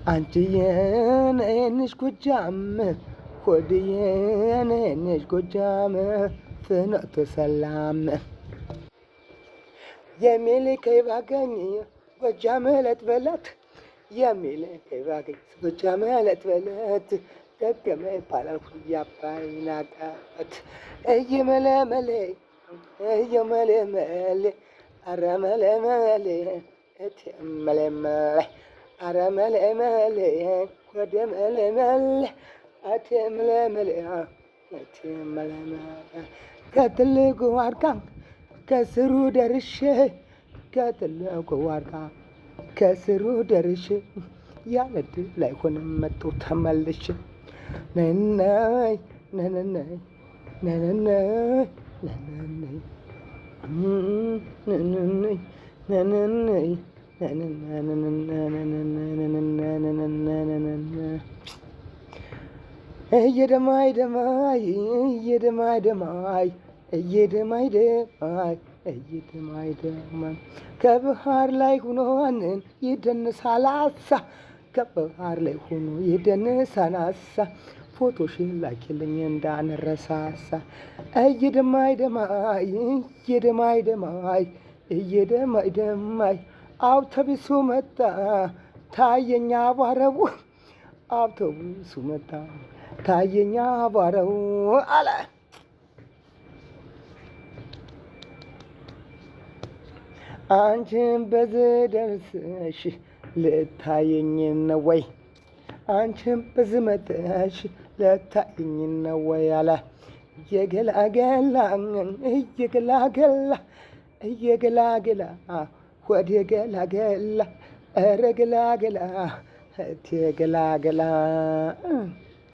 አንቺዬ ነሽ ጎጃም ሆድዬ ነሽ ጎጃም ፍኖተ ሰላም የሚልከኝ ባገኝ ጎጃም እለት በለት የሚልከኝ ባገኝ ጎጃም እለት በለት ደገመ ይባላል የአባይን አቀበት እየመለመሌ እየመለመሌ ኧረ መለመሌ እቴ መለመሌ ኧረ መለመሌ ወደ መለመሌ እቴ መለመሌ እቴ መለመሌ ከትልቁ ዋርካ ከስሩ ደርሼ ከትልቁ ዋርካ ከስሩ ደርሼ ያለ ዕድል አይሆንም መጣሁ ተመልሼ ነይ ነይ ነይ እየደማይ ደማይ እየደማይ ደማይ እየደማይ ደማይ እየደማይ ደማይ ከባህር ላይ ሆኖን ይደንሳል አሳ ከባህር ላይ ሆኖ ይደንሳል አሳ ፎቶሽን ላኪልኝ እንዳንረሳሳ እየደማይ ደማይ እየደማይ ደማይ እየደማይ ደማይ አውቶቡሱ መጣ ታየኛ አቧረው አውቶቡሱ መጣ ታየኛ አቧረው አለ። አንቺን በዚህ ደርሰሽ ልታየኝ ነው ወይ? አንቺን በዚህ መጥተሽ ልታየኝ ነው ወይ አለ። እየገላገላ እየገላገላ እየገላገላ ወደ ገላገላ ኧረ ገላገላ እቴ ገላገላ